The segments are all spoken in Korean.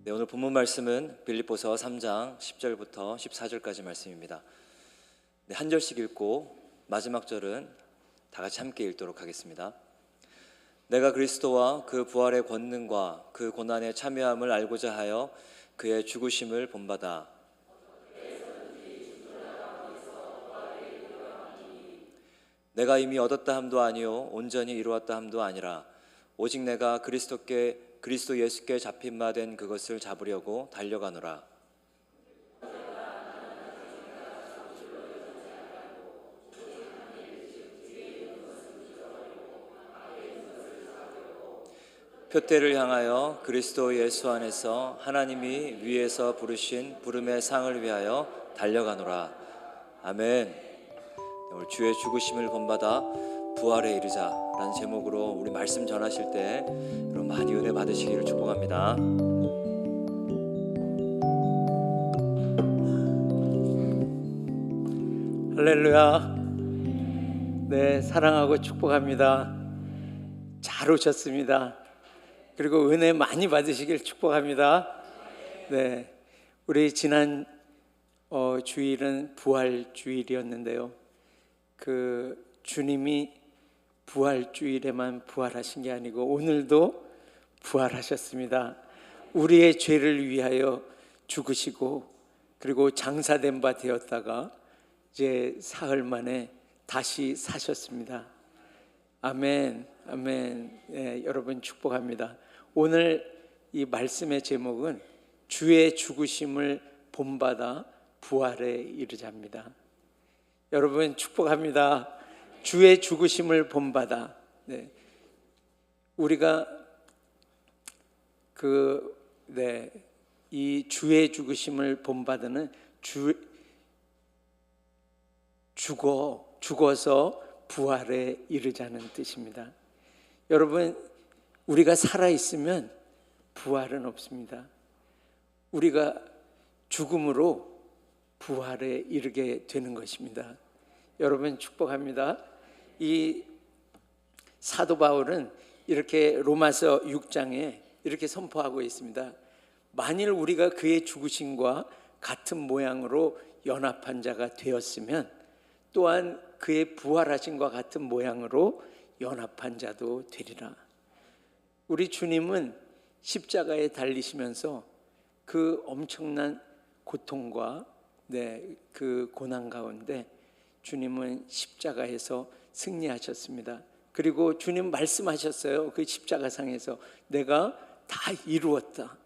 네, 오늘 본문 말씀은 빌립보서 3장 10절부터 14절까지 말씀입니다. 네, 한 절씩 읽고 마지막 절은 다 같이 함께 읽도록 하겠습니다. 내가 그리스도와 그 부활의 권능과 그 고난에 참여함을 알고자 하여 그의 죽으심을 본받아 내가 이미 얻었다 함도 아니요 온전히 이루었다 함도 아니라 오직 내가 그리스도 예수께 잡힌 바 된 그것을 잡으려고 달려가노라. 표대를 향하여 그리스도 예수 안에서 하나님이 위에서 부르신 부름의 상을 위하여 달려가노라. 아멘. 오늘 주의 죽으심을 본받아 부활에 이르자라는 제목으로 우리 말씀 전하실 때 여러분 많이 은혜 받으시기를 축복합니다. 할렐루야. 네, 사랑하고 축복합니다. 잘 오셨습니다. 그리고 은혜 많이 받으시길 축복합니다. 네, 우리 지난 주일은 부활 주일이었는데요. 그 주님이 부활 주일에만 부활하신 게 아니고 오늘도 부활하셨습니다. 우리의 죄를 위하여 죽으시고 그리고 장사된 바 되었다가 이제 사흘 만에 다시 사셨습니다. 아멘, 아멘. 네, 여러분 축복합니다. 오늘 이 말씀의 제목은 주의 죽으심을 본받아 부활에 이르자입니다. 여러분 축복합니다. 주의 죽으심을 본받아. 네. 우리가 이 주의 죽으심을 본받는 죽어서 부활에 이르자는 뜻입니다. 여러분, 우리가 살아 있으면 부활은 없습니다. 우리가 죽음으로 부활에 이르게 되는 것입니다. 여러분 축복합니다. 이 사도 바울은 이렇게 로마서 6장에 이렇게 선포하고 있습니다. 만일 우리가 그의 죽으심과 같은 모양으로 연합한 자가 되었으면 또한 그의 부활하심과 같은 모양으로 연합한 자도 되리라. 우리 주님은 십자가에 달리시면서 그 엄청난 고통과 그 고난 가운데 주님은 십자가에서 승리하셨습니다. 그리고 주님 말씀하셨어요. 그 십자가상에서 내가 다 이루었다.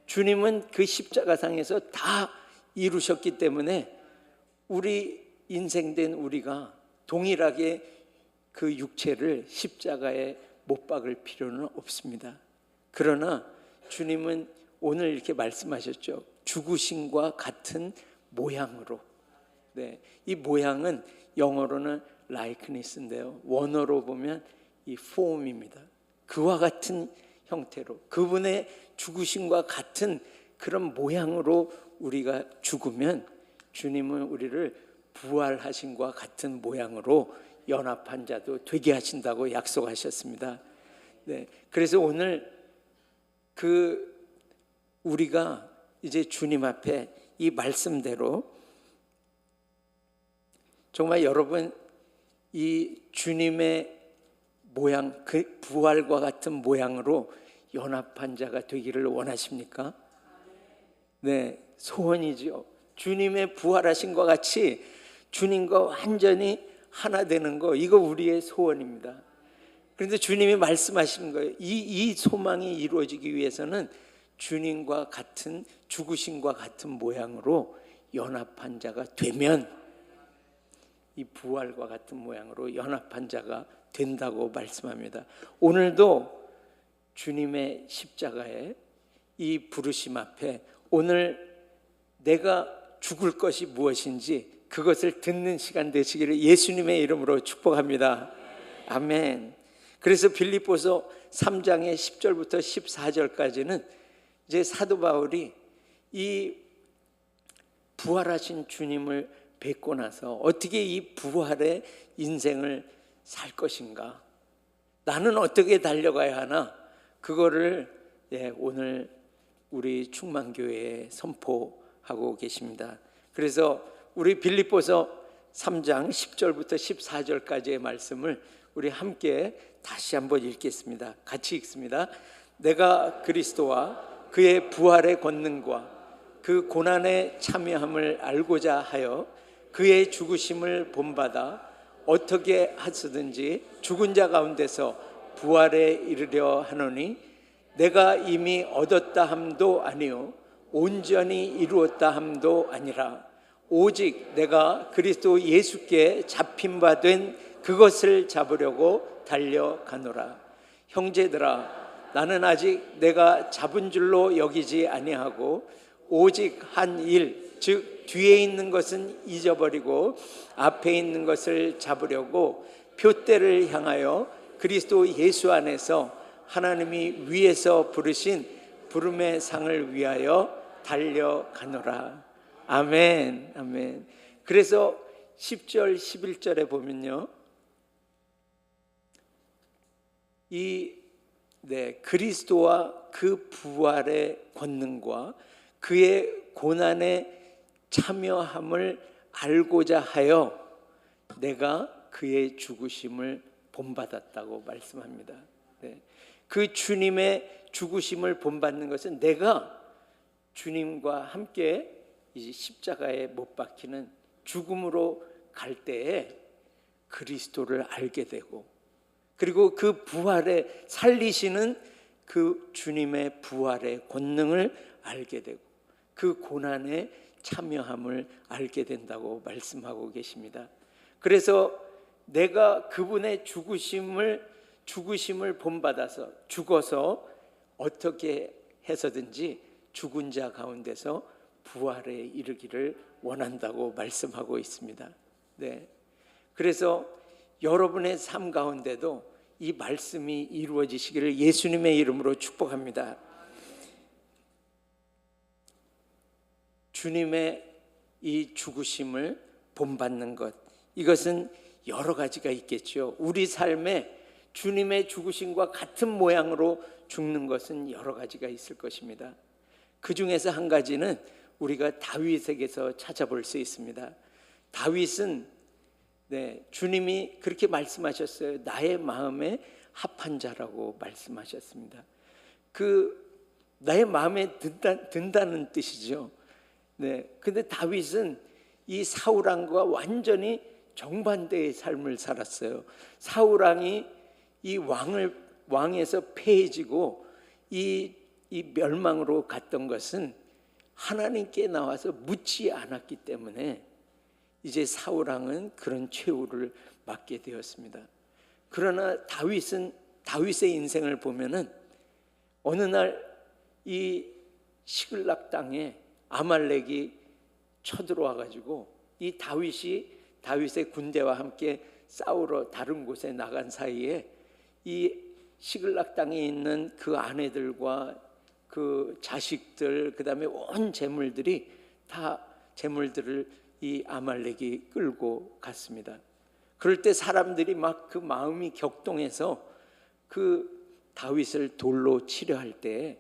주님은 그 십자가상에서 다 이루셨기 때문에 우리 인생된 우리가 동일하게 그 육체를 십자가에 못 박을 필요는 없습니다. 그러나 주님은 오늘 이렇게 말씀하셨죠. 죽으심과 같은 모양으로. 네, 이 모양은 영어로는 likeness인데요. 원어로 보면 이 form입니다. 그와 같은 형태로 그분의 죽으심과 같은 그런 모양으로 우리가 죽으면 주님은 우리를 부활하심과 같은 모양으로 연합한 자도 되게 하신다고 약속하셨습니다. 네, 그래서 오늘 우리가 이제 주님 앞에 이 말씀대로 정말 여러분 이 주님의 모양, 그 부활과 같은 모양으로 연합한 자가 되기를 원하십니까? 네, 소원이죠. 주님의 부활하심과 같이 주님과 완전히 하나 되는 거, 이거 우리의 소원입니다. 그런데 주님이 말씀하시는 거예요. 이 소망이 이루어지기 위해서는 주님과 같은 죽으심과 같은 모양으로 연합한 자가 되면 이 부활과 같은 모양으로 연합한 자가 된다고 말씀합니다. 오늘도 주님의 십자가에 이 부르심 앞에 오늘 내가 죽을 것이 무엇인지 그것을 듣는 시간 되시기를 예수님의 이름으로 축복합니다. 아멘. 그래서 빌립보서 3장의 10절부터 14절까지는 이제 사도 바울이 이 부활하신 주님을 뵙고 나서 어떻게 이 부활의 인생을 살 것인가, 나는 어떻게 달려가야 하나, 그거를 오늘 우리 충만교회에 선포하고 계십니다. 그래서 우리 빌립보서 3장 10절부터 14절까지의 말씀을 우리 함께 다시 한번 읽겠습니다. 같이 읽습니다. 내가 그리스도와 그의 부활의 권능과 그 고난에 참여함을 알고자 하여 그의 죽으심을 본받아 어떻게 하시든지 죽은 자 가운데서 부활에 이르려 하노니 내가 이미 얻었다 함도 아니요 온전히 이루었다 함도 아니라 오직 내가 그리스도 예수께 잡힌 바 된 그것을 잡으려고 달려가노라. 형제들아, 나는 아직 내가 잡은 줄로 여기지 아니하고 오직 한 일, 즉 뒤에 있는 것은 잊어버리고 앞에 있는 것을 잡으려고 표대를 향하여 그리스도 예수 안에서 하나님이 위에서 부르신 부름의 상을 위하여 달려가노라. 아멘, 아멘. 그래서 10절, 11절에 보면요, 그리스도와 그 부활의 권능과 그의 고난에 참여함을 알고자 하여 내가 그의 죽으심을 본받았다고 말씀합니다. 그 주님의 죽으심을 본받는 것은 내가 주님과 함께 이제 십자가에 못 박히는 죽음으로 갈 때에 그리스도를 알게 되고, 그리고 그 부활에 살리시는 그 주님의 부활의 권능을 알게 되고 그 고난에 참여함을 알게 된다고 말씀하고 계십니다. 그래서 내가 그분의 죽으심을 본받아서 죽어서 어떻게 해서든지 죽은 자 가운데서 부활에 이르기를 원한다고 말씀하고 있습니다. 그래서 여러분의 삶 가운데도 이 말씀이 이루어지시기를 예수님의 이름으로 축복합니다. 주님의 이 죽으심을 본받는 것, 이것은 여러 가지가 있겠죠. 우리 삶에 주님의 죽으심과 같은 모양으로 죽는 것은 여러 가지가 있을 것입니다. 그 중에서 한 가지는 우리가 다윗에게서 찾아볼 수 있습니다. 다윗은 주님이 그렇게 말씀하셨어요. 나의 마음에 합한 자라고 말씀하셨습니다. 나의 마음에 든다는 뜻이죠. 근데 다윗은 이 사울왕과 완전히 정반대의 삶을 살았어요. 사울왕이 이 왕에서 패해지고 이 멸망으로 갔던 것은 하나님께 나와서 묻지 않았기 때문에 이제 사울왕은 그런 최후를 맞게 되었습니다. 그러나 다윗의 인생을 보면은 어느 날 이 시글락 땅에 아말렉이 쳐들어와 가지고 이 다윗의 군대와 함께 싸우러 다른 곳에 나간 사이에 이 시글락 땅에 있는 그 아내들과 그 자식들, 그다음에 온 재물들을 이 아말렉이 끌고 갔습니다. 그럴 때 사람들이 막 그 마음이 격동해서 그 다윗을 돌로 치려 할 때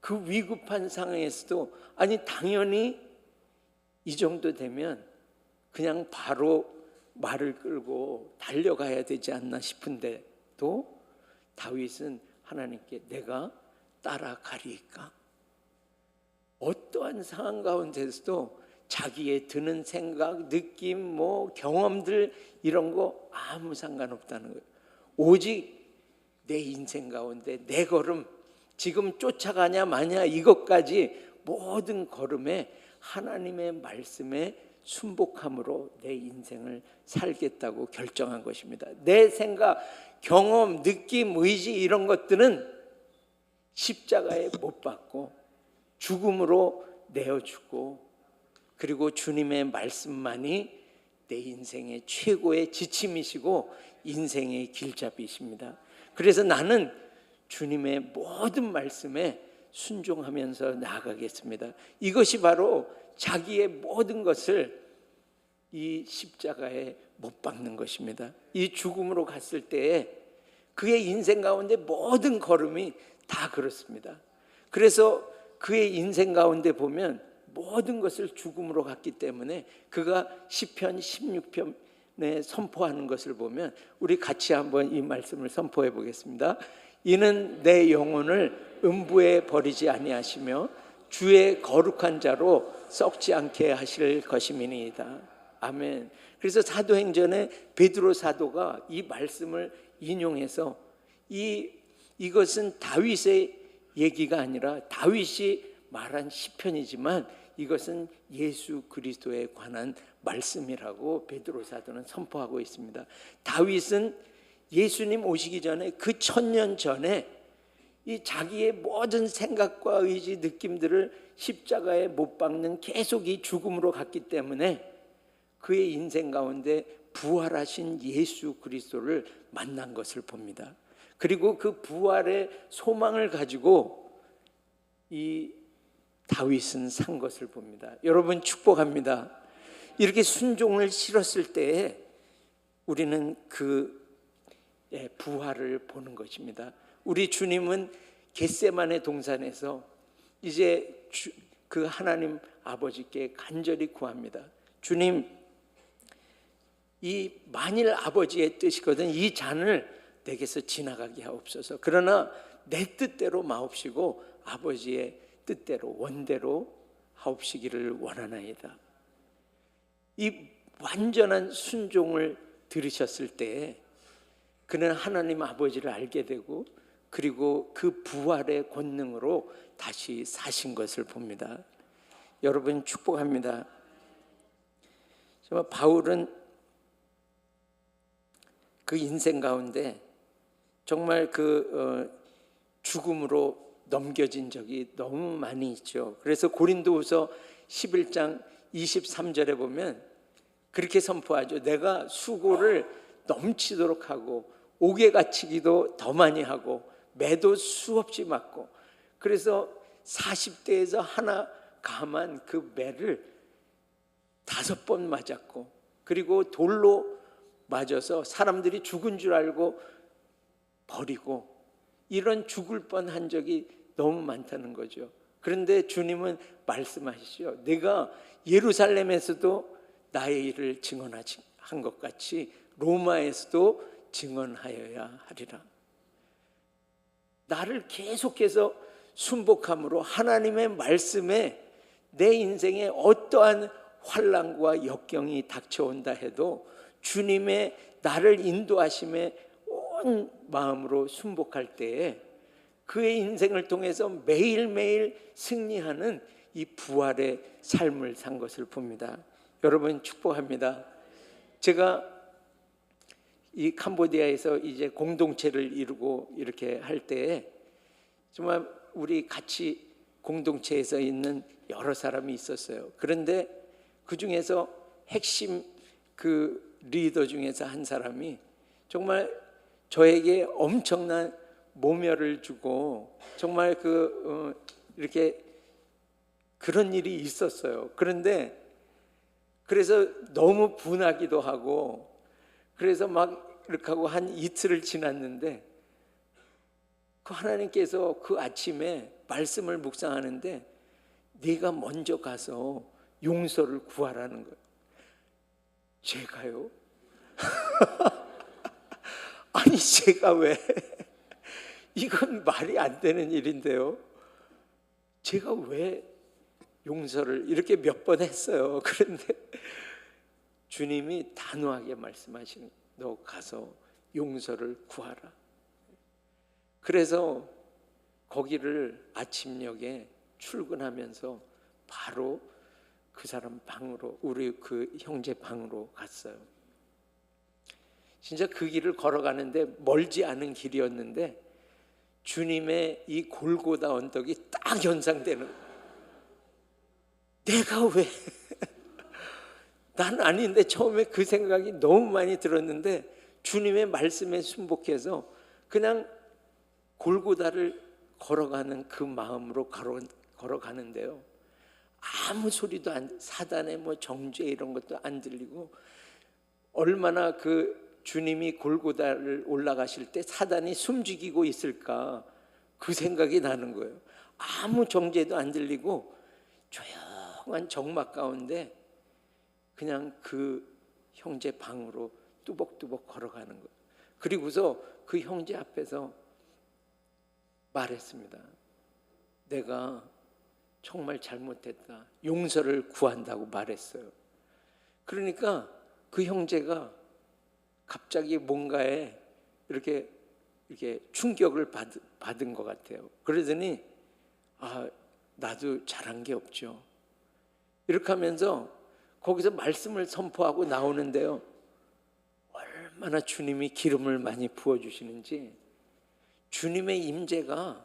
그 위급한 상황에서도 당연히 이 정도 되면 그냥 바로 말을 끌고 달려가야 되지 않나 싶은데도 다윗은 하나님께 내가 따라가리이까? 어떠한 상황 가운데서도 자기의 드는 생각, 느낌, 경험들 이런 거 아무 상관없다는 거예요. 오직 내 인생 가운데 내 걸음, 지금 쫓아가냐 마냐 이것까지 모든 걸음에 하나님의 말씀에 순복함으로 내 인생을 살겠다고 결정한 것입니다. 내 생각, 경험, 느낌, 의지 이런 것들은 십자가에 못 박고 죽음으로 내어주고, 그리고 주님의 말씀만이 내 인생의 최고의 지침이시고 인생의 길잡이십니다. 그래서 나는 주님의 모든 말씀에 순종하면서 나아가겠습니다. 이것이 바로 자기의 모든 것을 이 십자가에 못 박는 것입니다. 이 죽음으로 갔을 때에 그의 인생 가운데 모든 걸음이 다 그렇습니다. 그래서 그의 인생 가운데 보면 모든 것을 죽음으로 갔기 때문에 그가 시편 16편에 선포하는 것을 보면 우리 같이 한번 이 말씀을 선포해 보겠습니다. 이는 내 영혼을 음부에 버리지 아니하시며 주의 거룩한 자로 썩지 않게 하실 것임이니이다. 아멘. 그래서 사도행전에 베드로 사도가 이 말씀을 인용해서 이것은 다윗의 얘기가 아니라 다윗이 말한 시편이지만 이것은 예수 그리스도에 관한 말씀이라고 베드로 사도는 선포하고 있습니다. 다윗은 예수님 오시기 전에 그 1000년 전에 이 자기의 모든 생각과 의지, 느낌들을 십자가에 못 박는 계속 이 죽음으로 갔기 때문에 그의 인생 가운데 부활하신 예수 그리스도를 만난 것을 봅니다. 그리고 그 부활의 소망을 가지고 이 다윗은 산 것을 봅니다. 여러분 축복합니다. 이렇게 순종을 실었을 때에 우리는 그 부활을 보는 것입니다. 우리 주님은 겟세마네 동산에서 이제 그 하나님 아버지께 간절히 구합니다. 주님, 이 만일 아버지의 뜻이거든 이 잔을 내게서 지나가게 하옵소서. 그러나 내 뜻대로 마옵시고 아버지의 뜻대로 원대로 하옵시기를 원하나이다. 이 완전한 순종을 들으셨을 때 그는 하나님 아버지를 알게 되고 그리고 그 부활의 권능으로 다시 사신 것을 봅니다. 여러분 축복합니다. 정말 바울은 그 인생 가운데 정말 죽음으로 넘겨진 적이 너무 많이 있죠. 그래서 고린도후서 11장 23절에 보면 그렇게 선포하죠. 내가 수고를 넘치도록 하고 옥에 갇히기도 더 많이 하고 매도 수없이 맞고 그래서 40대에서 하나 감한 그 매를 5번 맞았고 그리고 돌로 맞아서 사람들이 죽은 줄 알고 버리고 이런 죽을 뻔한 적이 너무 많다는 거죠. 그런데 주님은 말씀하시죠. 내가 예루살렘에서도 나의 일을 증언한 것 같이 로마에서도 증언하여야 하리라. 나를 계속해서 순복함으로 하나님의 말씀에 내 인생에 어떠한 환난과 역경이 닥쳐온다 해도 주님의 나를 인도하심에 온 마음으로 순복할 때에 그의 인생을 통해서 매일매일 승리하는 이 부활의 삶을 산 것을 봅니다. 여러분 축복합니다. 제가 이 캄보디아에서 이제 공동체를 이루고 이렇게 할 때에 정말 우리 같이 공동체에서 있는 여러 사람이 있었어요. 그런데 그 중에서 핵심 그 리더 중에서 한 사람이 정말 저에게 엄청난 모멸을 주고 정말 이렇게 그런 일이 있었어요. 그래서 너무 분하기도 하고 그래서 막 이렇게 하고 한 이틀을 지났는데 그 하나님께서 그 아침에 말씀을 묵상하는데 네가 먼저 가서 용서를 구하라는 거예요. 제가요? 아니 제가 왜? 이건 말이 안 되는 일인데요. 제가 왜 용서를 이렇게 몇 번 했어요. 그런데 주님이 단호하게 말씀하시는 너 가서 용서를 구하라. 그래서 거기를 아침녘에 출근하면서 바로 그 사람 방으로 우리 그 형제 방으로 갔어요. 진짜 그 길을 걸어가는데 멀지 않은 길이었는데 주님의 이 골고다 언덕이 딱 연상되는 내가 왜 난 아닌데 처음에 그 생각이 너무 많이 들었는데 주님의 말씀에 순복해서 그냥 골고다를 걸어가는 그 마음으로 걸어가는데요. 아무 소리도 사단의 뭐 정죄 이런 것도 안 들리고 얼마나 그 주님이 골고다를 올라가실 때 사단이 숨죽이고 있을까 그 생각이 나는 거예요. 아무 정죄도 안 들리고 조용한 정막 가운데 그냥 그 형제 방으로 뚜벅뚜벅 걸어가는 거예요. 그리고서 그 형제 앞에서 말했습니다. 내가 정말 잘못했다. 용서를 구한다고 말했어요. 그러니까 그 형제가 갑자기 뭔가에 이렇게 충격을 받은 것 같아요. 그러더니 나도 잘한 게 없죠. 이렇게 하면서 거기서 말씀을 선포하고 나오는데요. 얼마나 주님이 기름을 많이 부어주시는지. 주님의 임재가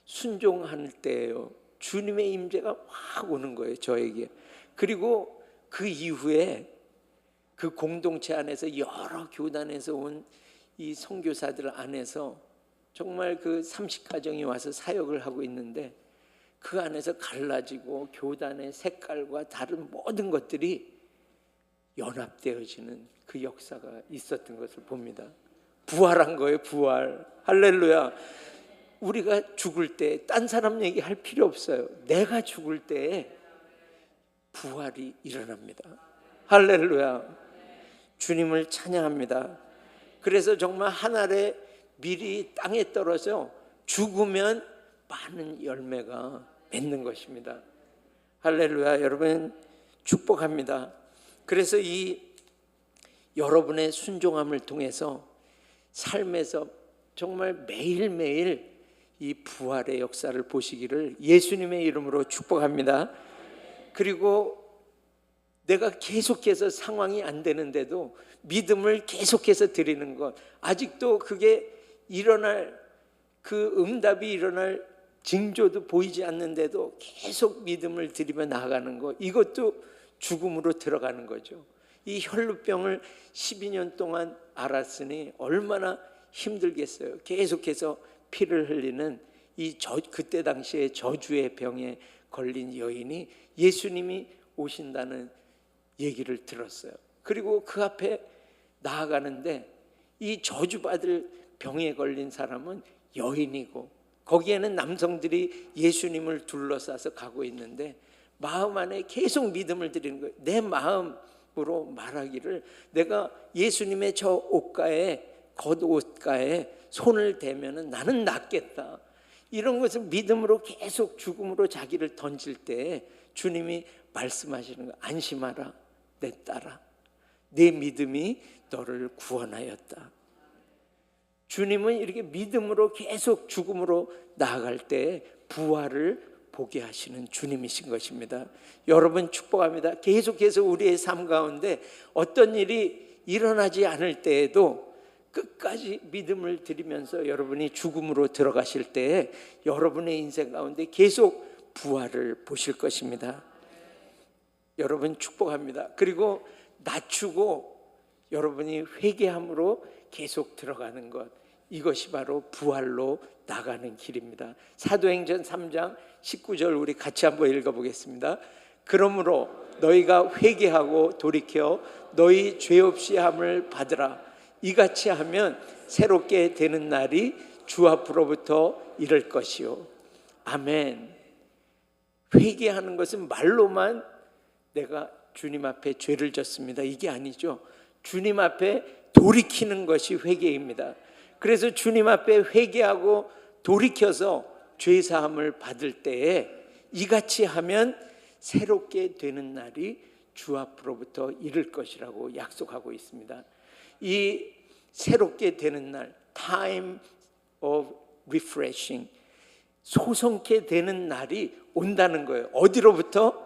순종할 때예요. 주님의 임재가 확 오는 거예요, 저에게. 그리고 그 이후에 그 공동체 안에서 여러 교단에서 온 이 선교사들 안에서 정말 그 30가정이 와서 사역을 하고 있는데 그 안에서 갈라지고 교단의 색깔과 다른 모든 것들이 연합되어지는 그 역사가 있었던 것을 봅니다. 부활한 거예요, 부활. 할렐루야. 우리가 죽을 때 딴 사람 얘기할 필요 없어요. 내가 죽을 때에 부활이 일어납니다. 할렐루야. 주님을 찬양합니다. 그래서 정말 한 알의 밀이 땅에 떨어져 죽으면 많은 열매가 맺는 것입니다. 할렐루야. 여러분 축복합니다. 그래서 이 여러분의 순종함을 통해서 삶에서 정말 매일매일 이 부활의 역사를 보시기를 예수님의 이름으로 축복합니다. 그리고 내가 계속해서 상황이 안 되는데도 믿음을 계속해서 드리는 것, 아직도 그게 일어날 그 응답이 일어날 징조도 보이지 않는데도 계속 믿음을 드리며 나아가는 것, 이것도 죽음으로 들어가는 거죠. 이 혈루병을 12년 동안 앓았으니 얼마나 힘들겠어요. 계속해서 피를 흘리는 그때 당시에 저주의 병에 걸린 여인이 예수님이 오신다는 얘기를 들었어요. 그리고 그 앞에 나아가는데 이 저주받을 병에 걸린 사람은 여인이고 거기에는 남성들이 예수님을 둘러싸서 가고 있는데 마음 안에 계속 믿음을 드리는 거예요. 내 마음으로 말하기를 내가 예수님의 저 옷가에 겉옷가에 손을 대면은 나는 낫겠다. 이런 것을 믿음으로 계속 죽음으로 자기를 던질 때 주님이 말씀하시는 거예요. 안심하라 내 딸아, 내 믿음이 너를 구원하였다. 주님은 이렇게 믿음으로 계속 죽음으로 나아갈 때 부활을 보게 하시는 주님이신 것입니다. 여러분 축복합니다. 계속해서 우리의 삶 가운데 어떤 일이 일어나지 않을 때에도 끝까지 믿음을 드리면서 여러분이 죽음으로 들어가실 때에 여러분의 인생 가운데 계속 부활을 보실 것입니다. 여러분 축복합니다. 그리고 낮추고 여러분이 회개함으로 계속 들어가는 것, 이것이 바로 부활로 나가는 길입니다. 사도행전 3장 19절 우리 같이 한번 읽어보겠습니다. 그러므로 너희가 회개하고 돌이켜 너희 죄 없이 함을 받으라. 이같이 하면 새롭게 되는 날이 주 앞으로부터 이를 것이요. 아멘. 회개하는 것은 말로만 내가 주님 앞에 죄를 졌습니다, 이게 아니죠. 주님 앞에 돌이키는 것이 회개입니다. 그래서 주님 앞에 회개하고 돌이켜서 죄사함을 받을 때에 이같이 하면 새롭게 되는 날이 주 앞으로부터 이를 것이라고 약속하고 있습니다. 이 새롭게 되는 날, time of refreshing, 소성케 되는 날이 온다는 거예요. 어디로부터?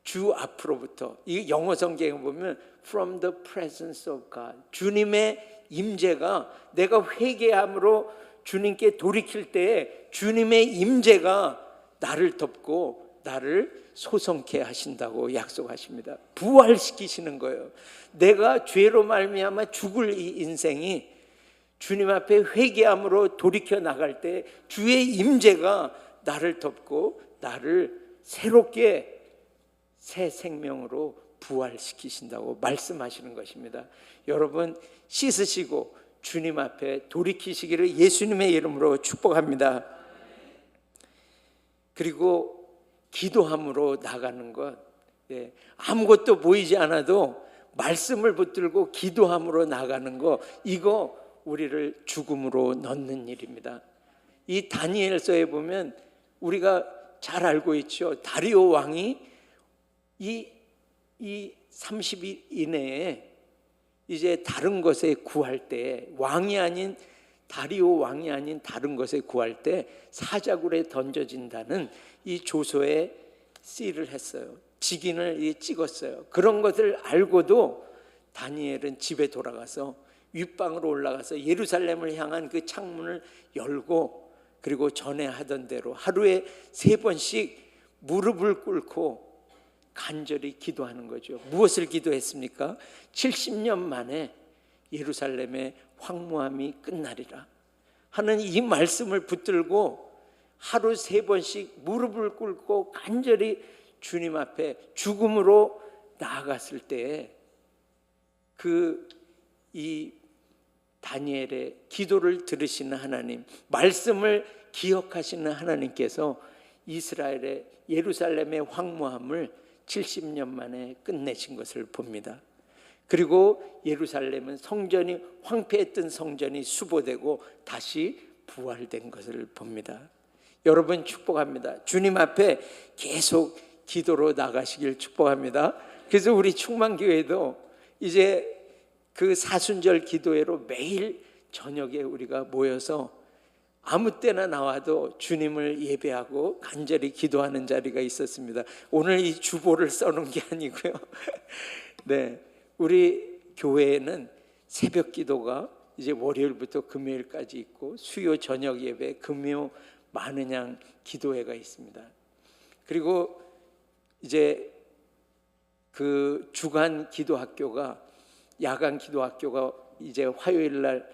주 앞으로부터. 이 영어 성경에 보면 from the presence of God, 주님의 임재가, 내가 회개함으로 주님께 돌이킬 때에 주님의 임재가 나를 덮고 나를 소성케 하신다고 약속하십니다. 부활시키시는 거예요. 내가 죄로 말미암아 죽을 이 인생이 주님 앞에 회개함으로 돌이켜 나갈 때 주의 임재가 나를 덮고 나를 새롭게 새 생명으로 부활시키신다고 말씀하시는 것입니다. 여러분 씻으시고 주님 앞에 돌이키시기를 예수님의 이름으로 축복합니다. 그리고 기도함으로 나가는 것, 아무것도 보이지 않아도 말씀을 붙들고 기도함으로 나가는 거, 이거 우리를 죽음으로 넣는 일입니다. 이 다니엘서에 보면 우리가 잘 알고 있죠. 다리오 왕이 이 30일 이내에 이제 다른 것에 구할 때, 왕이 아닌 다리오 왕이 아닌 다른 것에 구할 때 사자굴에 던져진다는 이 조서에 씨를 했어요. 직인을 찍었어요. 그런 것을 알고도 다니엘은 집에 돌아가서 윗방으로 올라가서 예루살렘을 향한 그 창문을 열고, 그리고 전에 하던 대로 하루에 3번씩 무릎을 꿇고 간절히 기도하는 거죠. 무엇을 기도했습니까? 70년 만에 예루살렘의 황무함이 끝나리라 하는 이 말씀을 붙들고 하루 3번씩 무릎을 꿇고 간절히 주님 앞에 죽음으로 나아갔을 때에 이 다니엘의 기도를 들으시는 하나님, 말씀을 기억하시는 하나님께서 이스라엘의 예루살렘의 황무함을 70년 만에 끝내신 것을 봅니다. 그리고 예루살렘은 성전이 황폐했던 성전이 수보되고 다시 부활된 것을 봅니다. 여러분 축복합니다. 주님 앞에 계속 기도로 나가시길 축복합니다. 그래서 우리 충만교회도 이제 그 사순절 기도회로 매일 저녁에 우리가 모여서 아무 때나 나와도 주님을 예배하고 간절히 기도하는 자리가 있었습니다. 오늘 이 주보를 써놓은 게 아니고요. 네, 우리 교회에는 새벽 기도가 이제 월요일부터 금요일까지 있고, 수요 저녁 예배, 금요 많은 기도회가 있습니다. 그리고 이제 그 주간 기도학교가, 야간 기도학교가 이제 화요일 날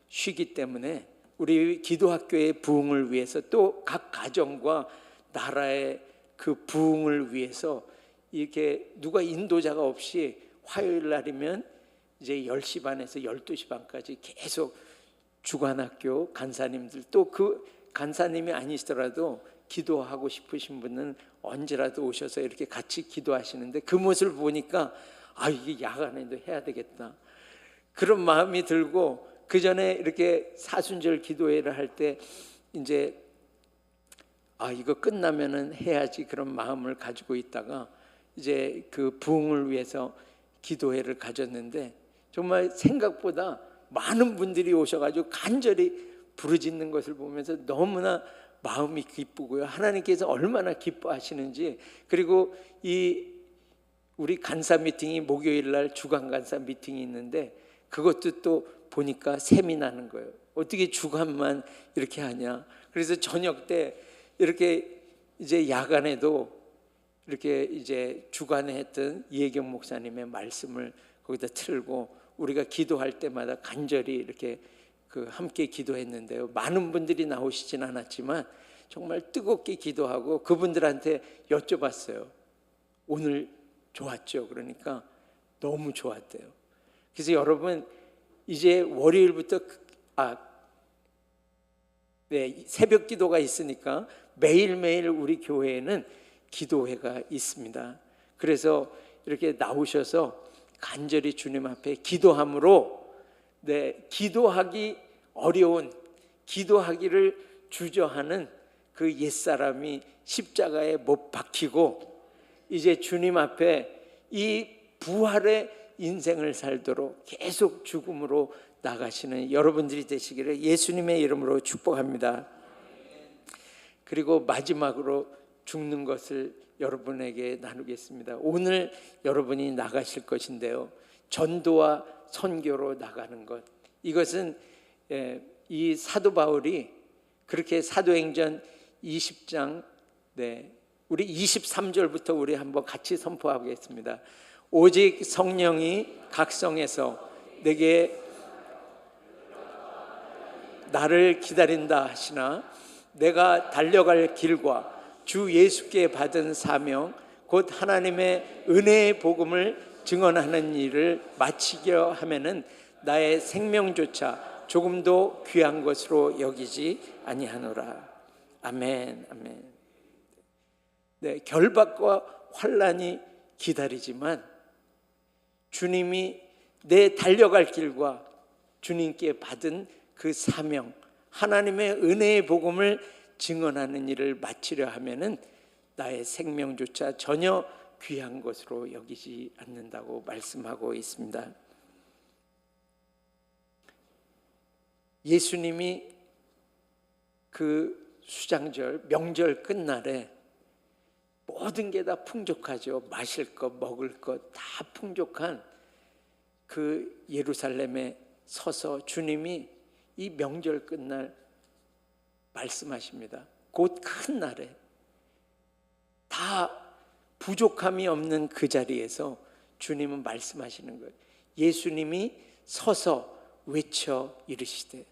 쉬기 때문에 우리 기도학교의 부흥을 위해서, 또 각 가정과 나라의 그 부흥을 위해서 이렇게 누가 인도자가 없이 화요일 날이면 이제 10시 반에서 12시 반까지 계속 주간학교 간사님들, 또 그 간사님이 아니시더라도 기도하고 싶으신 분은 언제라도 오셔서 이렇게 같이 기도하시는데, 그 모습을 보니까 이게 야간에도 해야 되겠다 그런 마음이 들고, 그 전에 이렇게 사순절 기도회를 할 때 이제 이거 끝나면은 해야지 그런 마음을 가지고 있다가 이제 그 부흥을 위해서 기도회를 가졌는데, 정말 생각보다 많은 분들이 오셔가지고 간절히 부르짖는 것을 보면서 너무나 마음이 기쁘고요. 하나님께서 얼마나 기뻐하시는지. 그리고 우리 간사 미팅이 목요일 날 주간 간사 미팅이 있는데, 그것도 또 보니까 셈이 나는 거예요. 어떻게 주간만 이렇게 하냐. 그래서 저녁 때 이렇게 이제 야간에도 이렇게 이제 주간에 했던 이혜경 목사님의 말씀을 거기다 틀고 우리가 기도할 때마다 간절히 이렇게 함께 기도했는데요. 많은 분들이 나오시진 않았지만 정말 뜨겁게 기도하고 그분들한테 여쭤봤어요. 오늘 좋았죠? 그러니까 너무 좋았대요. 그래서 여러분, 이제 월요일부터 새벽 기도가 있으니까 매일매일 우리 교회에는 기도회가 있습니다. 그래서 이렇게 나오셔서 간절히 주님 앞에 기도함으로, 기도하기 어려운, 기도하기를 주저하는 그 옛사람이 십자가에 못 박히고 이제 주님 앞에 이 부활의 인생을 살도록 계속 죽음으로 나가시는 여러분들이 되시기를 예수님의 이름으로 축복합니다. 그리고 마지막으로 죽는 것을 여러분에게 나누겠습니다. 오늘 여러분이 나가실 것인데요, 전도와 선교로 나가는 것, 이것은 이 사도 바울이 그렇게 사도행전 20장 우리 23절부터 우리 한번 같이 선포하겠습니다. 오직 성령이 각성해서 내게 나를 기다린다 하시나 내가 달려갈 길과 주 예수께 받은 사명 곧 하나님의 은혜의 복음을 증언하는 일을 마치려 하면은 나의 생명조차 조금도 귀한 것으로 여기지 아니하노라. 아멘. 아멘. 네, 결박과 환난이 기다리지만 주님이 내 달려갈 길과 주님께 받은 그 사명, 하나님의 은혜의 복음을 증언하는 일을 마치려 하면은 나의 생명조차 전혀 귀한 것으로 여기지 않는다고 말씀하고 있습니다. 예수님이 그 수장절, 명절 끝날에 모든 게 다 풍족하죠. 마실 것, 먹을 것 다 풍족한 그 예루살렘에 서서 주님이 이 명절 끝날 말씀하십니다. 곧 큰 날에 다 부족함이 없는 그 자리에서 주님은 말씀하시는 거예요. 예수님이 서서 외쳐 이르시되,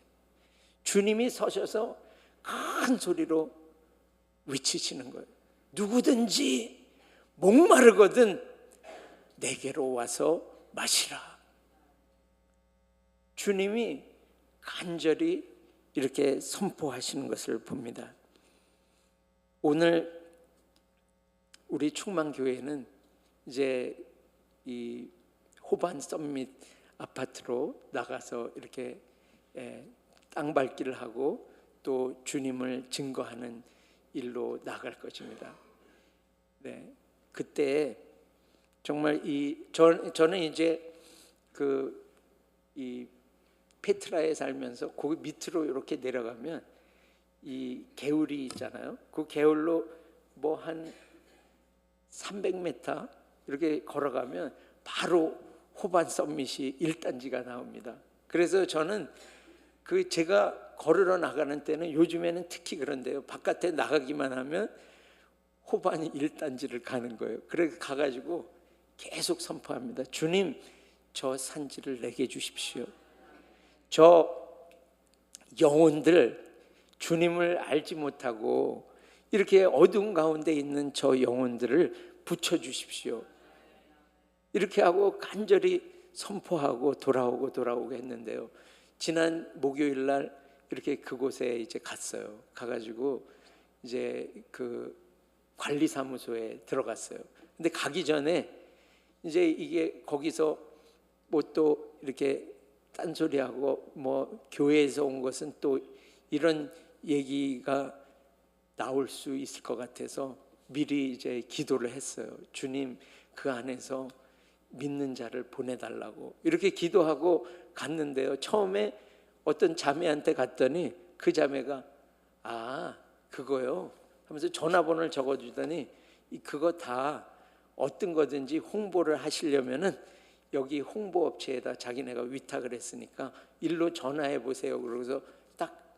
주님이 서셔서 큰 소리로 외치시는 거예요. 누구든지 목마르거든 내게로 와서 마시라. 주님이 간절히 이렇게 선포하시는 것을 봅니다. 오늘 우리 충만교회는 이제 이 호반 서밋 아파트로 나가서 이렇게 땅밟기를 하고 또 주님을 증거하는 일로 나갈 것입니다. 네, 그때 정말 저는 이제 이 페트라에 살면서 거기 밑으로 이렇게 내려가면 이 개울이 있잖아요. 그 개울로 뭐 한 300m 이렇게 걸어가면 바로 호반 서밋이 1단지가 나옵니다. 그래서 저는 제가 걸으러 나가는 때는, 요즘에는 특히 그런데요, 바깥에 나가기만 하면 호반이 1단지를 가는 거예요. 그래서 가가지고 계속 선포합니다. 주님, 저 산지를 내게 주십시오. 저 영혼들, 주님을 알지 못하고 이렇게 어두운 가운데 있는 저 영혼들을 붙여주십시오. 이렇게 하고 간절히 선포하고 돌아오고 했는데요, 지난 목요일 날 이렇게 그곳에 이제 갔어요. 가가지고 이제 그 관리사무소에 들어갔어요. 근데 가기 전에 이제 이게 거기서 뭐 또 이렇게 딴소리하고 뭐 교회에서 온 것은 또 이런 얘기가 나올 수 있을 것 같아서 미리 이제 기도를 했어요. 주님, 그 안에서 믿는 자를 보내달라고 이렇게 기도하고 갔는데요, 처음에 어떤 자매한테 갔더니 그 자매가 그거요 하면서 전화번호를 적어주더니 그거 다 어떤 거든지 홍보를 하시려면은 여기 홍보업체에다 자기네가 위탁을 했으니까 일로 전화해 보세요. 그러고서 딱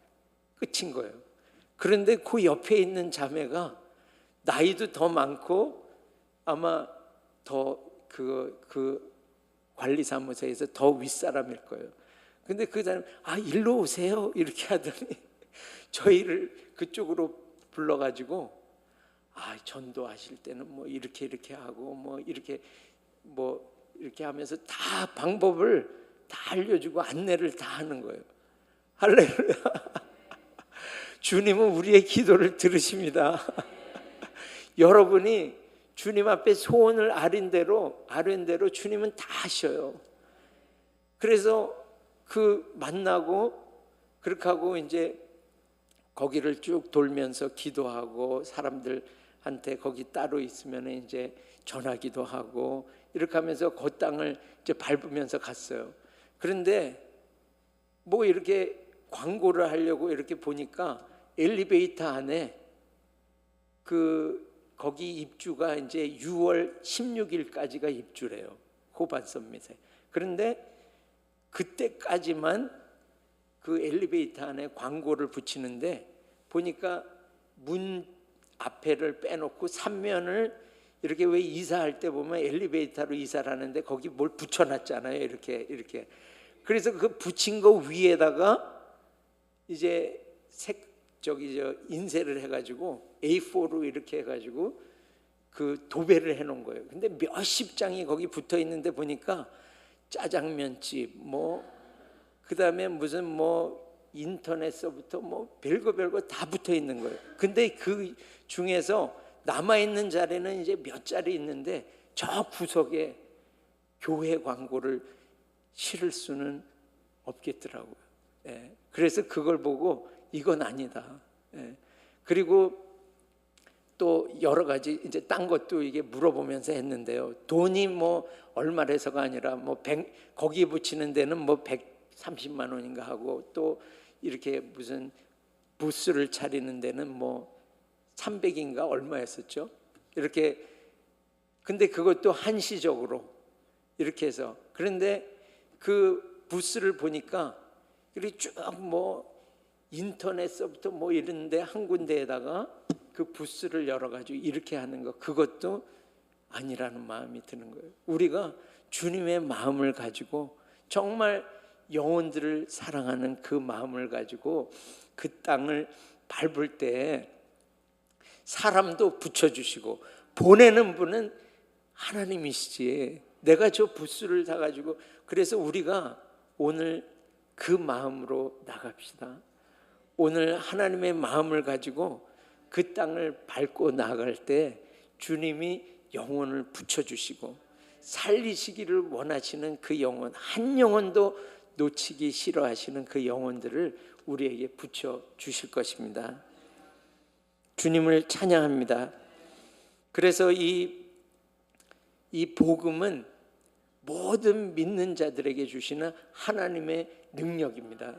끝인 거예요. 그런데 그 옆에 있는 자매가 나이도 더 많고 아마 더 그 관리사무소에서 더 윗사람일 거예요. 근데 그 사람 일로 오세요 이렇게 하더니 저희를 그쪽으로 불러가지고 전도하실 때는 뭐 이렇게 하고 뭐 이렇게 하면서 다 방법을 다 알려주고 안내를 다 하는 거예요. 할렐루야. 주님은 우리의 기도를 들으십니다. 여러분이 주님 앞에 소원을 아뢰는 대로 주님은 다 하셔요. 그래서 만나고 그렇게 하고 이제 거기를 쭉 돌면서 기도하고 사람들한테 거기 따로 있으면 이제 전하기도 하고 이렇게 하면서 그 땅을 이제 밟으면서 갔어요. 그런데 뭐 이렇게 광고를 하려고 이렇게 보니까 엘리베이터 안에 거기 입주가 이제 6월 16일까지가 입주래요. 호반 서밋에. 그런데 그때까지만 그 엘리베이터 안에 광고를 붙이는데 보니까 문 앞에를 빼놓고 3면을 이렇게 왜 이사할 때 보면 엘리베이터로 이사를 하는데 거기 뭘 붙여놨잖아요. 이렇게. 그래서 그 붙인 거 위에다가 이제 인쇄를 해가지고 A4로 이렇게 해가지고 그 도배를 해놓은 거예요. 근데 몇십 장이 거기 붙어 있는데 보니까 짜장면집 그다음에 무슨 인터넷서부터 별거 다 붙어 있는 거예요. 근데 그 중에서 남아있는 자리는 이제 몇 자리 있는데 저 구석에 교회 광고를 실을 수는 없겠더라고요. 예. 그래서 그걸 보고 이건 아니다. 예. 그리고 또 여러 가지 이제 딴 것도 이게 물어보면서 했는데요. 돈이 뭐 얼마래서가 아니라 뭐 거기에 붙이는 데는 뭐 130만 원인가 하고, 또 이렇게 무슨 부스를 차리는 데는 뭐 300인가 얼마였었죠. 이렇게, 근데 그것도 한시적으로 이렇게 해서, 그런데 그 부스를 보니까 이렇게 쭉 뭐 인터넷서부터 뭐 이런데 한 군데에다가 그 부스를 열어가지고 이렇게 하는 거, 그것도 아니라는 마음이 드는 거예요. 우리가 주님의 마음을 가지고 정말 영혼들을 사랑하는 그 마음을 가지고 그 땅을 밟을 때 사람도 붙여주시고 보내는 분은 하나님이시지, 내가 저 부스를 사가지고. 그래서 우리가 오늘 그 마음으로 나갑시다. 오늘 하나님의 마음을 가지고 그 땅을 밟고 나갈 때 주님이 영혼을 붙여주시고 살리시기를 원하시는 그 영혼, 한 영혼도 놓치기 싫어하시는 그 영혼들을 우리에게 붙여주실 것입니다. 주님을 찬양합니다. 그래서 이 복음은 모든 믿는 자들에게 주시는 하나님의 능력입니다.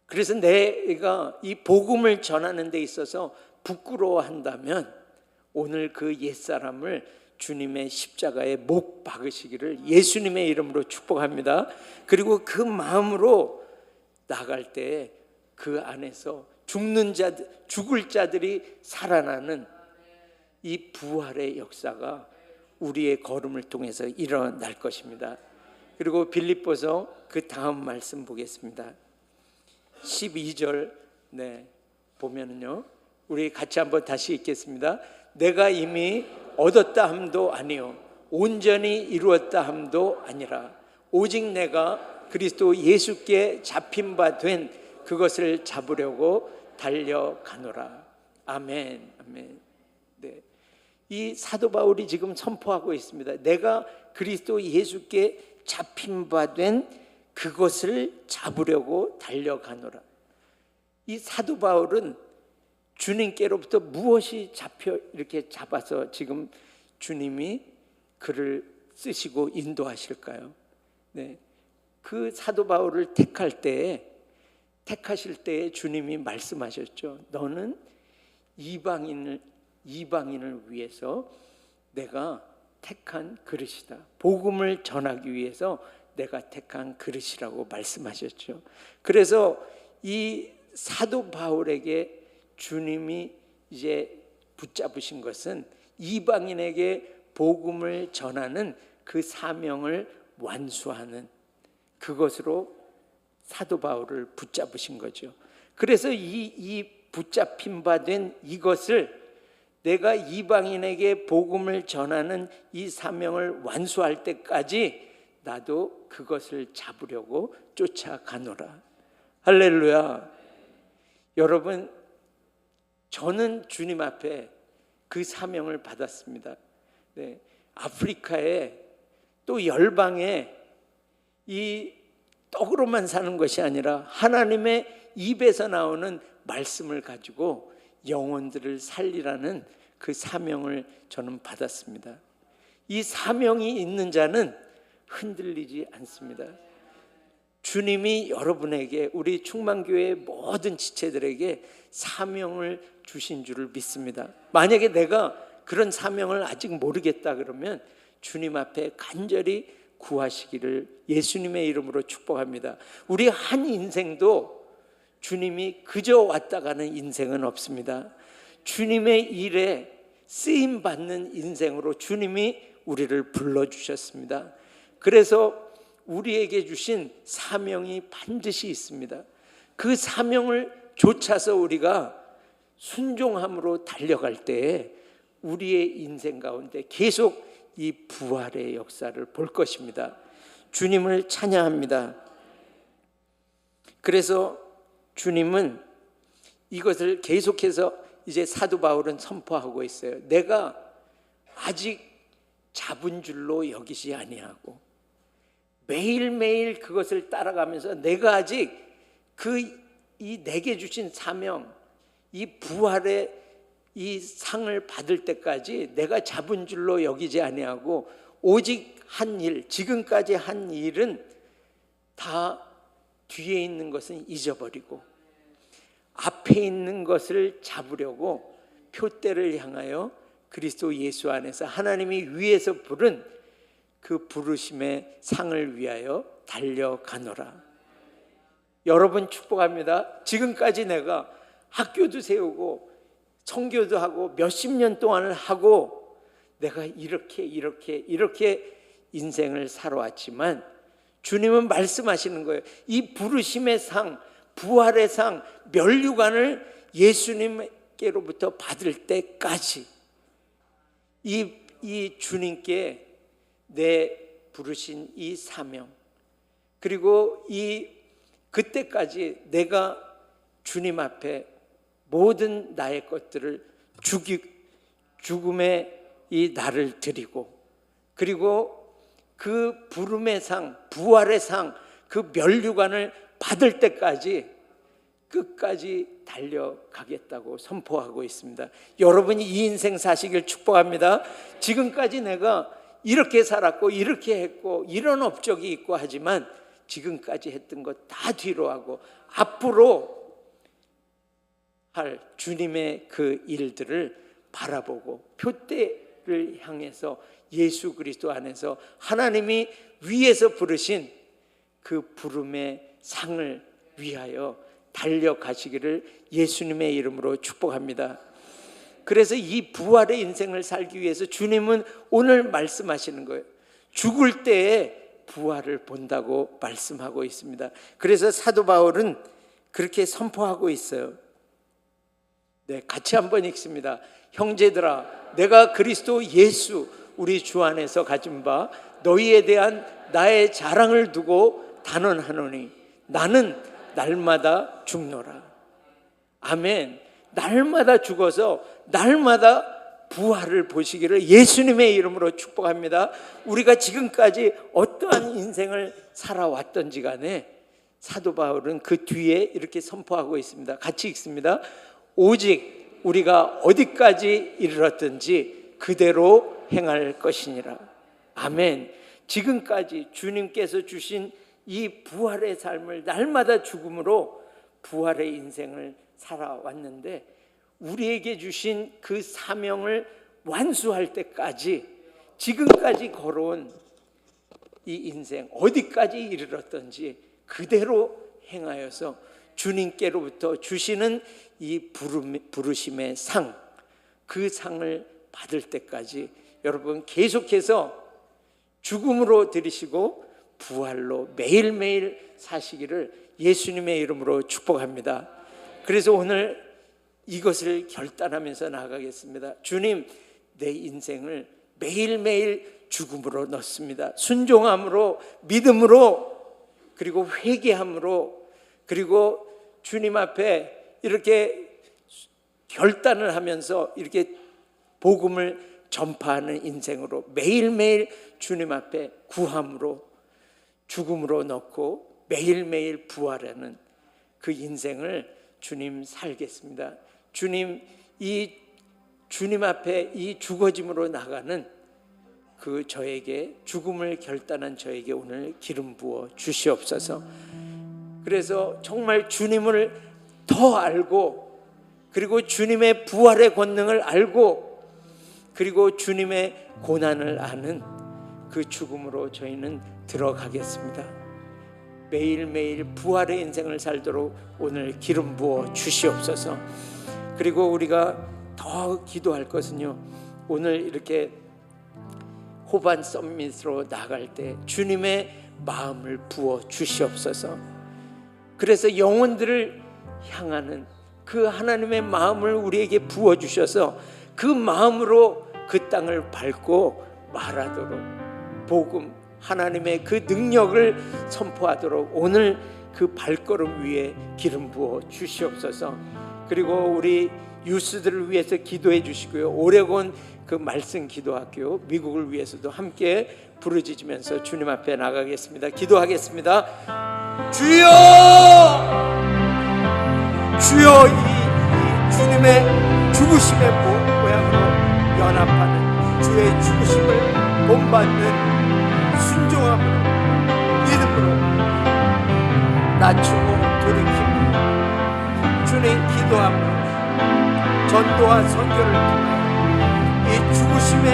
그래서 내가 이 복음을 전하는 데 있어서 부끄러워한다면 오늘 그 옛사람을 주님의 십자가에 못 박으시기를 예수님의 이름으로 축복합니다. 그리고 그 마음으로 나갈 때 그 안에서 죽을 자들이 살아나는 이 부활의 역사가 우리의 걸음을 통해서 일어날 것입니다. 그리고 빌립보서 그 다음 말씀 보겠습니다. 12절 보면은요, 우리 같이 한번 다시 읽겠습니다. 내가 이미 얻었다 함도 아니요 온전히 이루었다 함도 아니라 오직 내가 그리스도 예수께 잡힌 바 된 그것을 잡으려고 달려가노라. 아멘, 아멘. 네. 이 사도 바울이 지금 선포하고 있습니다. 내가 그리스도 예수께 잡힌 바 된 그것을 잡으려고 달려가노라. 이 사도 바울은 주님께로부터 무엇이 이렇게 잡아서 지금 주님이 그를 쓰시고 인도하실까요? 네. 그 사도 바울을 택하실 때에 주님이 말씀하셨죠. 너는 이방인을 위해서 내가 택한 그릇이다. 복음을 전하기 위해서 내가 택한 그릇이라고 말씀하셨죠. 그래서 이 사도 바울에게 주님이 이제 붙잡으신 것은 이방인에게 복음을 전하는 그 사명을 완수하는 그것으로 사도 바울을 붙잡으신 거죠. 그래서 이 붙잡힌 바 된 이것을 내가 이방인에게 복음을 전하는 이 사명을 완수할 때까지 나도 그것을 잡으려고 쫓아가노라. 할렐루야. 여러분, 저는 주님 앞에 그 사명을 받았습니다. 네. 아프리카에 또 열방에 이 떡으로만 사는 것이 아니라 하나님의 입에서 나오는 말씀을 가지고 영혼들을 살리라는 그 사명을 저는 받았습니다. 이 사명이 있는 자는 흔들리지 않습니다. 주님이 여러분에게, 우리 충만교회의 모든 지체들에게 사명을 주신 줄을 믿습니다. 만약에 내가 그런 사명을 아직 모르겠다 그러면 주님 앞에 간절히 구하시기를 예수님의 이름으로 축복합니다. 우리 한 인생도 주님이 그저 왔다 가는 인생은 없습니다. 주님의 일에 쓰임 받는 인생으로 주님이 우리를 불러주셨습니다. 그래서 우리에게 주신 사명이 반드시 있습니다. 그 사명을 좇아서 우리가 순종함으로 달려갈 때에 우리의 인생 가운데 계속 이 부활의 역사를 볼 것입니다. 주님을 찬양합니다. 그래서 주님은 이것을 계속해서 이제 사도 바울은 선포하고 있어요. 내가 아직 잡은 줄로 여기지 아니하고 매일매일 그것을 따라가면서 내가 아직 이 내게 주신 사명, 이 부활의 이 상을 받을 때까지 내가 잡은 줄로 여기지 아니하고 오직 한 일, 지금까지 한 일은 다 뒤에 있는 것은 잊어버리고 앞에 있는 것을 잡으려고 표대를 향하여 그리스도 예수 안에서 하나님이 위에서 부른 그 부르심의 상을 위하여 달려가노라. 여러분 축복합니다. 지금까지 내가 학교도 세우고 선교도 하고 몇십 년 동안을 하고 내가 이렇게 인생을 살아왔지만 주님은 말씀하시는 거예요. 이 부르심의 상, 부활의 상, 면류관을 예수님께로부터 받을 때까지 이 주님께 내 부르신 이 사명, 그리고 그때까지 내가 주님 앞에 모든 나의 것들을 죽음의 이 나를 드리고, 그리고 그 부름의 상, 부활의 상, 그 면류관을 받을 때까지 끝까지 달려가겠다고 선포하고 있습니다. 여러분이 이 인생 사시길 축복합니다. 지금까지 내가 이렇게 살았고 이렇게 했고 이런 업적이 있고 하지만 지금까지 했던 것 다 뒤로 하고 앞으로 할 주님의 그 일들을 바라보고 표대를 향해서 예수 그리스도 안에서 하나님이 위에서 부르신 그 부름의 상을 위하여 달려가시기를 예수님의 이름으로 축복합니다. 그래서 이 부활의 인생을 살기 위해서 주님은 오늘 말씀하시는 거예요. 죽을 때에 부활을 본다고 말씀하고 있습니다. 그래서 사도 바울은 그렇게 선포하고 있어요. 네, 같이 한번 읽습니다. 형제들아, 내가 그리스도 예수 우리 주 안에서 가진 바 너희에 대한 나의 자랑을 두고 단언하노니 나는 날마다 죽노라. 아멘. 날마다 죽어서 날마다 부활을 보시기를 예수님의 이름으로 축복합니다. 우리가 지금까지 어떠한 인생을 살아왔던지 간에 사도 바울은 그 뒤에 이렇게 선포하고 있습니다. 같이 읽습니다. 오직 우리가 어디까지 이르렀든지 그대로 행할 것이니라. 아멘. 지금까지 주님께서 주신 이 부활의 삶을 날마다 죽음으로 부활의 인생을 살아왔는데 우리에게 주신 그 사명을 완수할 때까지 지금까지 걸어온 이 인생 어디까지 이르렀던지 그대로 행하여서 주님께로부터 주시는 이 부르심의 상, 그 상을 받을 때까지 여러분 계속해서 죽음으로 들이시고 부활로 매일매일 사시기를 예수님의 이름으로 축복합니다. 그래서 오늘 이것을 결단하면서 나아가겠습니다. 주님, 내 인생을 매일매일 죽음으로 넣습니다. 순종함으로, 믿음으로, 그리고 회개함으로, 그리고 주님 앞에 이렇게 결단을 하면서 이렇게 복음을 전파하는 인생으로 매일매일 주님 앞에 구함으로 죽음으로 넣고 매일매일 부활하는 그 인생을 주님 살겠습니다. 주님, 이 주님 앞에 이 죽어짐으로 나가는 그 저에게 죽음을 결단한 저에게 오늘 기름 부어 주시옵소서. 그래서 정말 주님을 더 알고 그리고 주님의 부활의 권능을 알고 그리고 주님의 고난을 아는 그 죽음으로 저희는 들어가겠습니다. 매일매일 부활의 인생을 살도록 오늘 기름 부어 주시옵소서. 그리고 우리가 더 기도할 것은요, 오늘 이렇게 호반 서밋으로 나갈 때 주님의 마음을 부어 주시옵소서. 그래서 영혼들을 향하는 그 하나님의 마음을 우리에게 부어 주셔서 그 마음으로 그 땅을 밟고 말하도록 복음 하나님의 그 능력을 선포하도록 오늘 그 발걸음 위에 기름 부어 주시옵소서. 그리고 우리 유스들을 위해서 기도해 주시고요. 오레곤 그 말씀 기도학교 미국을 위해서도 함께 부르짖으면서 주님 앞에 나가겠습니다. 기도하겠습니다. 주여, 주여, 이 주님의 죽으심의 모양으로 연합하는 주의 죽으심을 본받는 순종함으로 믿음으로 낮추고 돌이키고 주님 기도함으로 전도와 선교를 통하여 이 죽으심의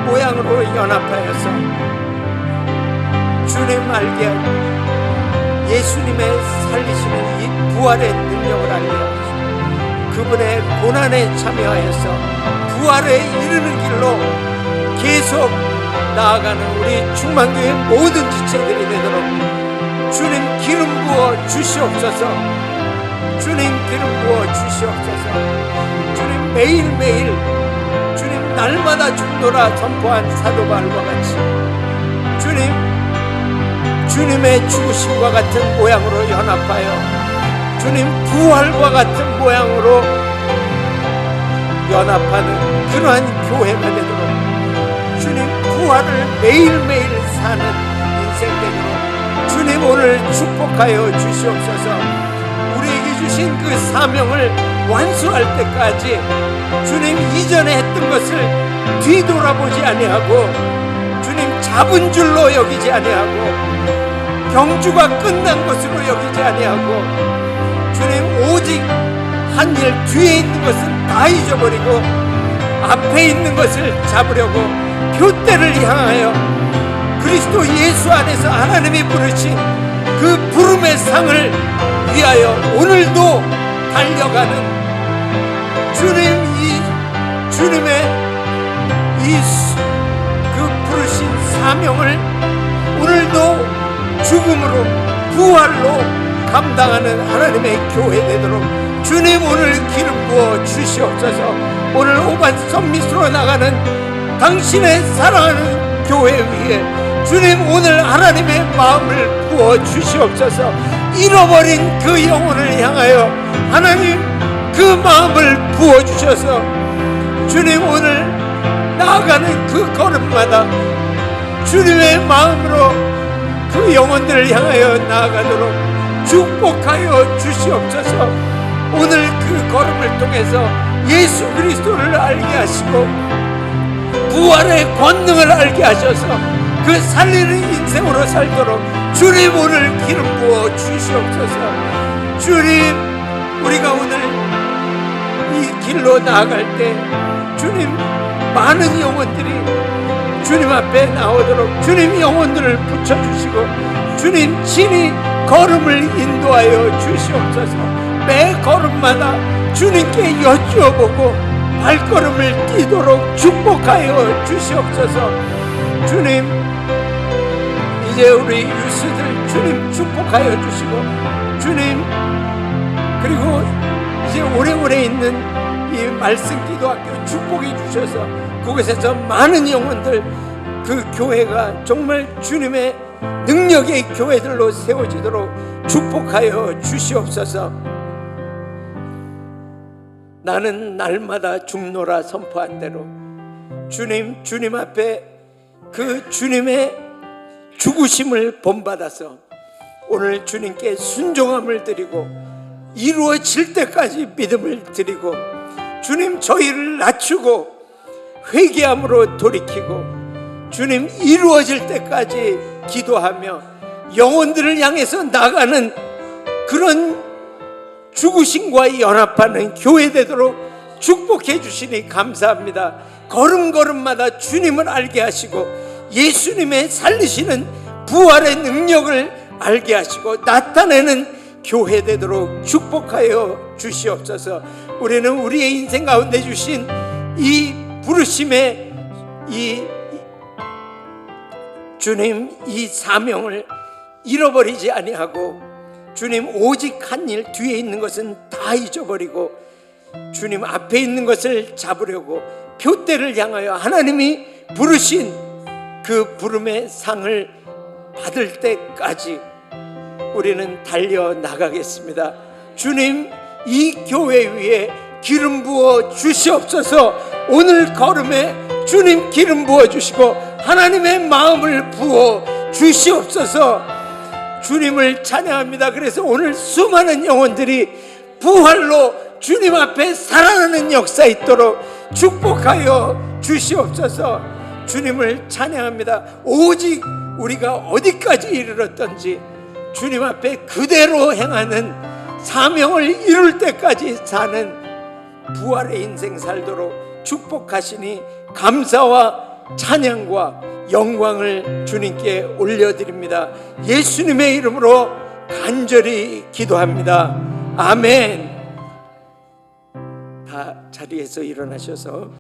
모양으로 연합하여서 주님 알게 하고 예수님의 살리시는 이 부활의 능력을 알게 하시고 그분의 고난에 참여하여서 부활에 이르는 길로 계속 나아가는 우리 충만교회 모든 지체들이 되도록 주님 기름 부어 주시옵소서. 주님 기름 부어 주시옵소서. 주님 매일매일 주님 날마다 죽노라 선포한 사도 바울과 같이 주님의 죽으심과 같은 모양으로 연합하여 주님 부활과 같은 모양으로 연합하는 그러한 교회가 되도록 주님 부활을 매일매일 사는 인생 되도록 주님 오늘 축복하여 주시옵소서. 우리에게 주신 그 사명을 완수할 때까지 주님 이전에 했던 것을 뒤돌아보지 아니하고 주님 잡은 줄로 여기지 아니하고 경주가 끝난 것으로 여기지 아니하고 주님 오직 한 일 뒤에 있는 것은 다 잊어버리고 앞에 있는 것을 잡으려고 표대를 향하여 그리스도 예수 안에서 하나님이 부르신 그 부름의 상을 위하여 오늘도 달려가는 주님의 그 부르신 사명을 오늘도 죽음으로 부활로 감당하는 하나님의 교회 되도록 주님 오늘 기름 부어 주시옵소서. 오늘 오반선 미수로 나가는 당신의 사랑하는 교회 위에 주님 오늘 하나님의 마음을 부어 주시옵소서. 잃어버린 그 영혼을 향하여 하나님 그 마음을 부어 주셔서 주님 오늘 나아가는 그 걸음마다 주님의 마음으로 그 영혼들을 향하여 나아가도록 축복하여 주시옵소서. 오늘 그 걸음을 통해서 예수 그리스도를 알게 하시고 부활의 권능을 알게 하셔서 그 살리는 인생으로 살도록 주님 오늘 기름 부어 주시옵소서. 주님 우리가 오늘 이 길로 나아갈 때 주님 많은 영혼들이 주님 앞에 나오도록 주님 영혼들을 붙여주시고 주님 친히 걸음을 인도하여 주시옵소서. 매 걸음마다 주님께 여쭈어보고 발걸음을 뛰도록 축복하여 주시옵소서. 주님 이제 우리 유스들 주님 축복하여 주시고 주님 그리고 이제 오래오래 있는 이 말씀 기도학교 축복해 주셔서 그곳에서 많은 영혼들 그 교회가 정말 주님의 능력의 교회들로 세워지도록 축복하여 주시옵소서. 나는 날마다 죽노라 선포한 대로 주님 앞에 그 주님의 죽으심을 본받아서 오늘 주님께 순종함을 드리고 이루어질 때까지 믿음을 드리고 주님 저희를 낮추고 회개함으로 돌이키고 주님 이루어질 때까지 기도하며 영혼들을 향해서 나가는 그런 죽으심과 연합하는 교회 되도록 축복해 주시니 감사합니다. 걸음걸음마다 주님을 알게 하시고 예수님의 살리시는 부활의 능력을 알게 하시고 나타내는 교회 되도록 축복하여 주시옵소서. 우리는 우리의 인생 가운데 주신 이 부르심의 이 주님 이 사명을 잃어버리지 아니하고 주님 오직 한 일 뒤에 있는 것은 다 잊어버리고 주님 앞에 있는 것을 잡으려고 표대를 향하여 하나님이 부르신 그 부름의 상을 받을 때까지 우리는 달려나가겠습니다. 주님 이 교회 위에 기름 부어 주시옵소서. 오늘 걸음에 주님 기름 부어 주시고 하나님의 마음을 부어 주시옵소서. 주님을 찬양합니다. 그래서 오늘 수많은 영혼들이 부활로 주님 앞에 살아나는 역사 있도록 축복하여 주시옵소서. 주님을 찬양합니다. 오직 우리가 어디까지 이르렀던지 주님 앞에 그대로 행하는 사명을 이룰 때까지 사는 부활의 인생 살도록 축복하시니 감사와 찬양과 영광을 주님께 올려드립니다. 예수님의 이름으로 간절히 기도합니다. 아멘. 다 자리에서 일어나셔서